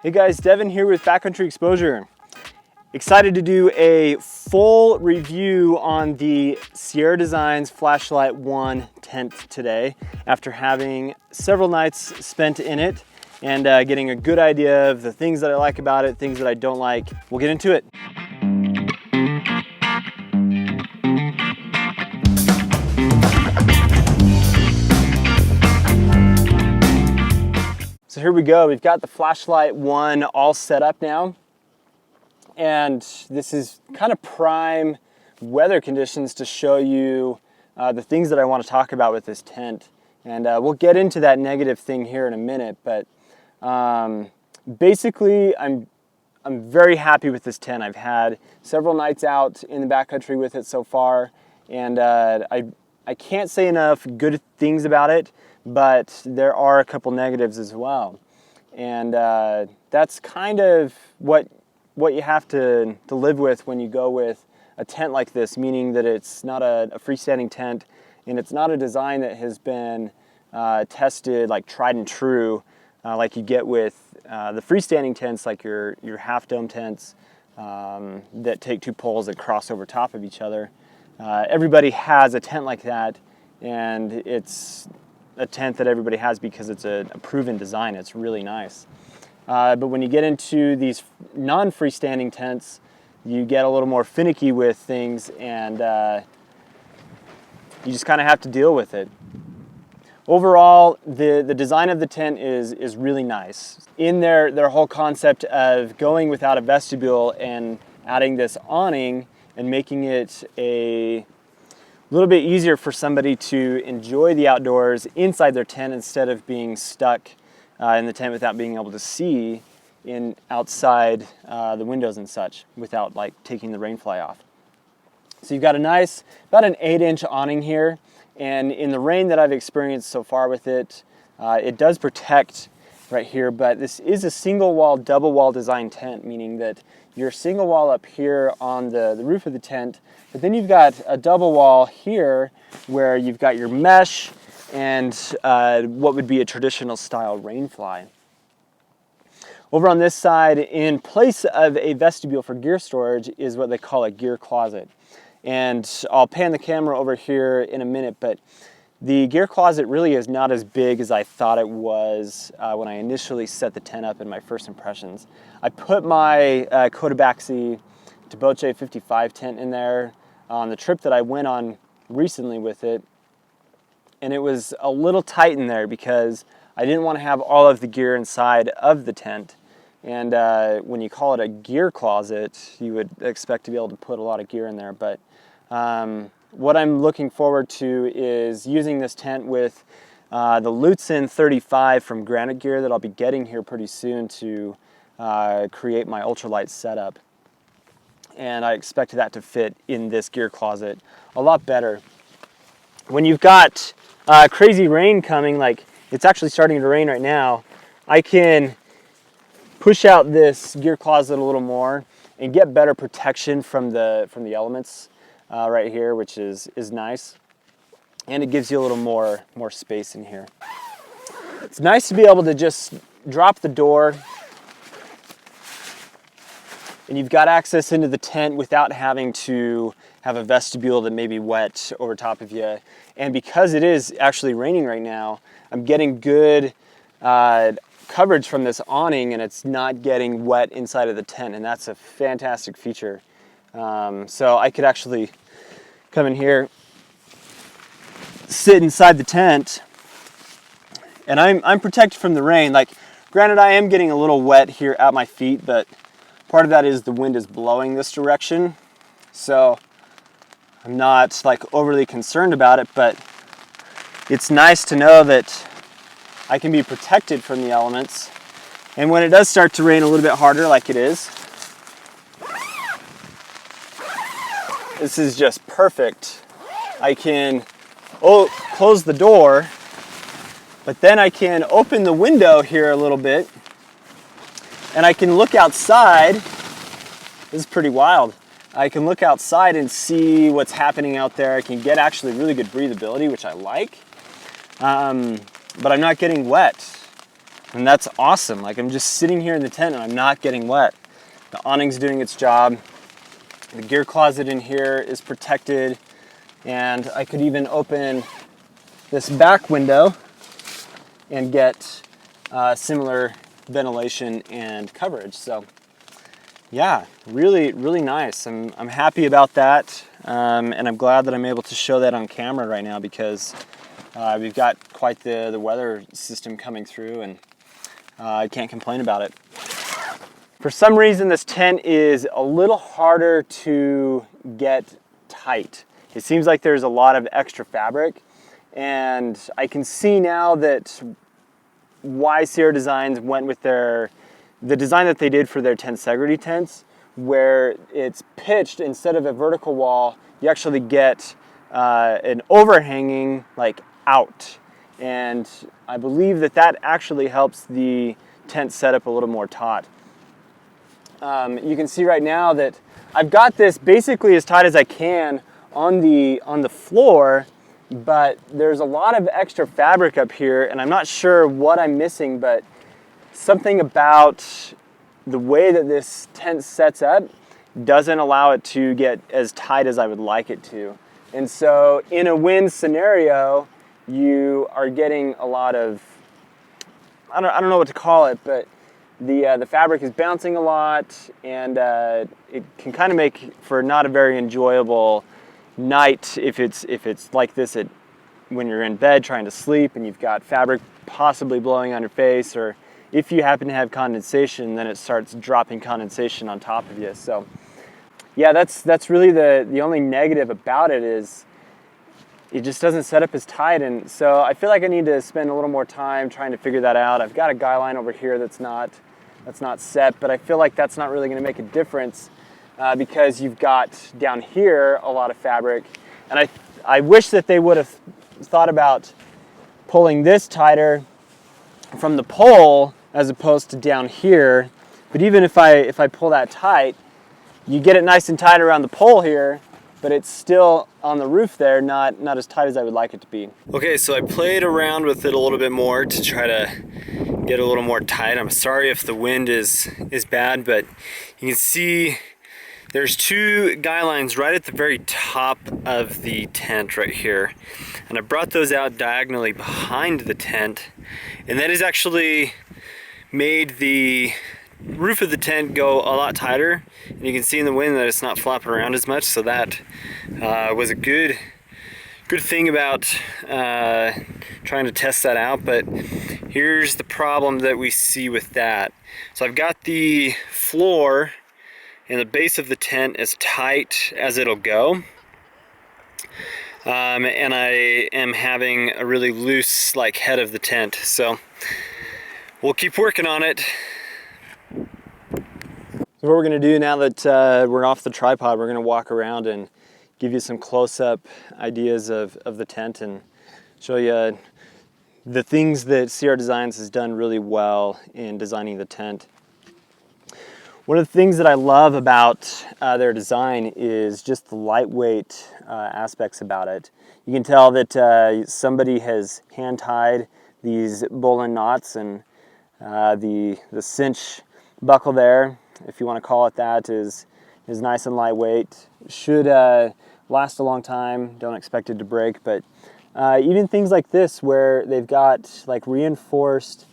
Hey guys, Devin here with Backcountry Exposure. Excited to do a full review on the Sierra Designs Flashlight 1 tent today after having several nights spent in it and getting a good idea of the things that I like about it, things that I don't like. We'll get into it. So here we go, we've got the Flashlight 1 all set up now. And this is kind of prime weather conditions to show you the things that I want to talk about with this tent. And we'll get into that negative thing here in a minute, but basically I'm very happy with this tent. I've had several nights out in the backcountry with it so far, and I can't say enough good things about it, but there are a couple negatives as well. And that's kind of what you have to live with when you go with a tent like this, meaning that it's not a freestanding tent and it's not a design that has been tested, like tried and true, like you get with the freestanding tents, like your half dome tents that take two poles that cross over top of each other. Everybody has a tent like that, and it's a tent that everybody has because it's a proven design. It's really nice. But when you get into these non-freestanding tents, you get a little more finicky with things, and you just kind of have to deal with it. Overall, the design of the tent is really nice. In their whole concept of going without a vestibule and adding this awning and making it a little bit easier for somebody to enjoy the outdoors inside their tent instead of being stuck in the tent without being able to see outside the windows and such without like taking the rain fly off. So you've got a nice, about an 8-inch awning here, and in the rain that I've experienced so far with it, it does protect right here, but this is a single wall, double wall design tent, meaning that you're single wall up here on the roof of the tent, but then you've got a double wall here where you've got your mesh and what would be a traditional style rain fly. Over on this side, in place of a vestibule for gear storage, is what they call a gear closet. And I'll pan the camera over here in a minute, but the gear closet really is not as big as I thought it was when I initially set the tent up in my first impressions. I put my Cotopaxi Toboche 55 tent in there on the trip that I went on recently with it, and it was a little tight in there because I didn't want to have all of the gear inside of the tent. And when you call it a gear closet, you would expect to be able to put a lot of gear in there, but what I'm looking forward to is using this tent with the Lutsen 35 from Granite Gear that I'll be getting here pretty soon to create my ultralight setup. And I expect that to fit in this gear closet a lot better. When you've got crazy rain coming, like it's actually starting to rain right now, I can push out this gear closet a little more and get better protection from the elements right here, which is nice, and it gives you a little more space in here. It's nice to be able to just drop the door and you've got access into the tent without having to have a vestibule that may be wet over top of you. And because it is actually raining right now, I'm getting good coverage from this awning, and it's not getting wet inside of the tent, and that's a fantastic feature. So I could actually come in here, sit inside the tent, and I'm protected from the rain. Like, granted, I am getting a little wet here at my feet, but part of that is the wind is blowing this direction, so I'm not like overly concerned about it, but it's nice to know that I can be protected from the elements. And when it does start to rain a little bit harder, like it is, this is just perfect. I can close the door, but then I can open the window here a little bit, and I can look outside. This is pretty wild. I can look outside and see what's happening out there. I can get actually really good breathability, which I like. But I'm not getting wet. And that's awesome. Like, I'm just sitting here in the tent and I'm not getting wet. The awning's doing its job. The gear closet in here is protected, and I could even open this back window and get similar ventilation and coverage. So yeah, really, really nice. I'm happy about that, and I'm glad that I'm able to show that on camera right now, because we've got quite the weather system coming through, and I can't complain about it. For some reason, this tent is a little harder to get tight. It seems like there's a lot of extra fabric, and I can see now that why Sierra Designs went with the design that they did for their Tensegrity tents, where it's pitched instead of a vertical wall. You actually get an overhanging like out, and I believe that actually helps the tent setup a little more taut. You can see right now that I've got this basically as tight as I can on the floor, but there's a lot of extra fabric up here, and I'm not sure what I'm missing, but something about the way that this tent sets up doesn't allow it to get as tight as I would like it to. And so in a wind scenario, you are getting a lot of, I don't know what to call it, but the fabric is bouncing a lot, and it can kind of make for not a very enjoyable night if it's like this when you're in bed trying to sleep and you've got fabric possibly blowing on your face, or if you happen to have condensation, then it starts dropping condensation on top of you. So yeah, that's really the only negative about it, is it just doesn't set up as tight. And so I feel like I need to spend a little more time trying to figure that out. I've got a guy line over here that's not set, but I feel like that's not really going to make a difference because you've got down here a lot of fabric. And I wish that they would have thought about pulling this tighter from the pole as opposed to down here. But even if I pull that tight, you get it nice and tight around the pole here, but it's still on the roof there, not as tight as I would like it to be. Okay, so I played around with it a little bit more to try to get a little more tight. I'm sorry if the wind is bad, but you can see there's two guy lines right at the very top of the tent right here. And I brought those out diagonally behind the tent, and that has actually made the roof of the tent go a lot tighter, and you can see in the wind that it's not flopping around as much. So that was a good thing about trying to test that out. But here's the problem that we see with that. So I've got the floor and the base of the tent as tight as it'll go, and I am having a really loose like head of the tent. So we'll keep working on it. So what we're going to do now that we're off the tripod, we're going to walk around and give you some close-up ideas of the tent and show you the things that Sierra Designs has done really well in designing the tent. One of the things that I love about their design is just the lightweight aspects about it. You can tell that somebody has hand-tied these Bolin knots, and the cinch buckle there, if you want to call it that, is nice and lightweight. Should last a long time. Don't expect it to break, but even things like this where they've got like reinforced,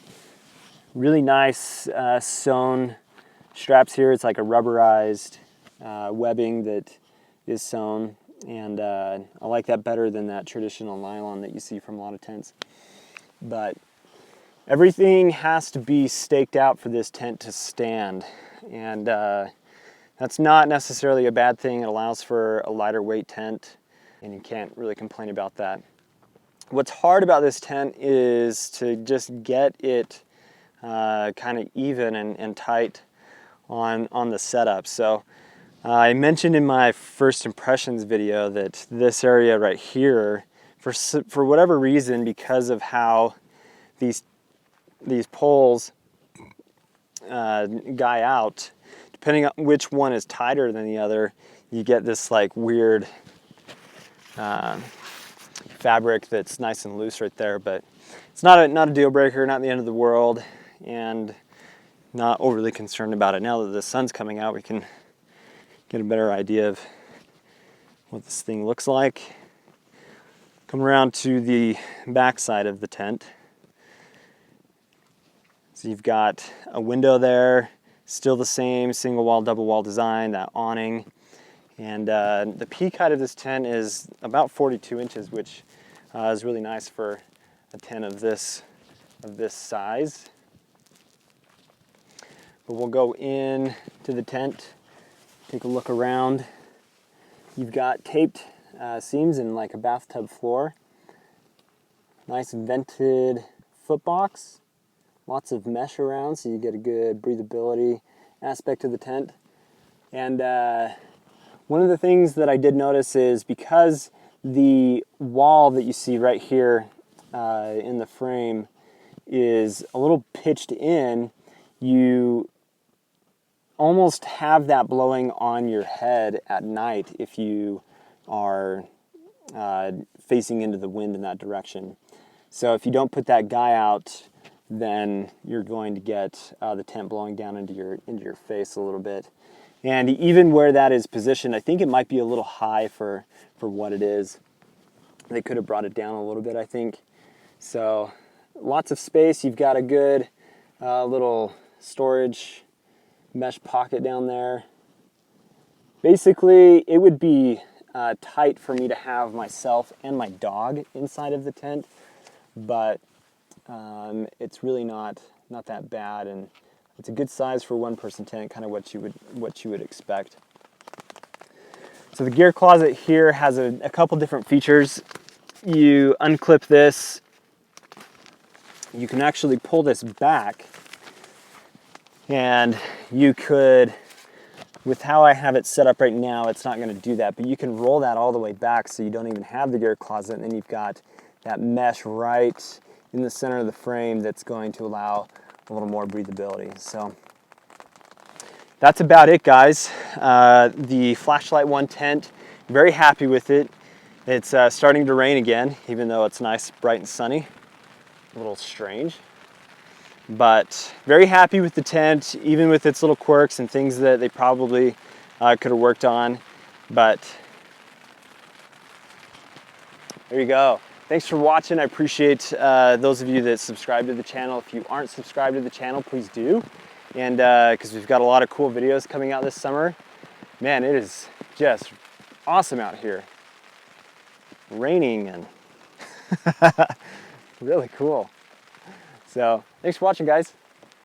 really nice sewn straps here. It's like a rubberized webbing that is sewn, and I like that better than that traditional nylon that you see from a lot of tents. But everything has to be staked out for this tent to stand, and that's not necessarily a bad thing. It allows for a lighter weight tent, and you can't really complain about that. What's hard about this tent is to just get it kind of even and tight on the setup. So I mentioned in my first impressions video that this area right here, for whatever reason, because of how these poles guy out, depending on which one is tighter than the other, you get this like weird fabric that's nice and loose right there. But it's not a deal breaker, not the end of the world. and not overly concerned about it. Now that the sun's coming out, we can get a better idea of what this thing looks like. Come around to the back side of the tent. So you've got a window there, still the same single wall, double wall design, that awning. And the peak height of this tent is about 42 inches, which is really nice for a tent of this size. But we'll go in to the tent, take a look around. You've got taped seams and like a bathtub floor. Nice vented footbox. Lots of mesh around, so you get a good breathability aspect of the tent. And one of the things that I did notice is because the wall that you see right here in the frame is a little pitched in, you almost have that blowing on your head at night if you are facing into the wind in that direction. So if you don't put that guy out, then you're going to get the tent blowing down into your face a little bit. And even where that is positioned, I think it might be a little high for what it is. They could have brought it down a little bit, I think. So lots of space. You've got a good little storage mesh pocket down there. Basically, it would be tight for me to have myself and my dog inside of the tent, but it's really not that bad, and it's a good size for one person tent, kind of what you would expect. So the gear closet here has a couple different features. You unclip this, you can actually pull this back, and you could, with how I have it set up right now, it's not going to do that, but you can roll that all the way back so you don't even have the gear closet, and then you've got that mesh right in the center of the frame that's going to allow a little more breathability. So that's about it, guys. The Flashlight 1 tent, very happy with it. It's starting to rain again, even though it's nice, bright and sunny. A little strange, but very happy with the tent, even with its little quirks and things that they probably could have worked on. But there you go. Thanks for watching. I appreciate those of you that subscribe to the channel. If you aren't subscribed to the channel, please do. And because we've got a lot of cool videos coming out this summer. Man, it is just awesome out here. Raining and really cool. So thanks for watching, guys.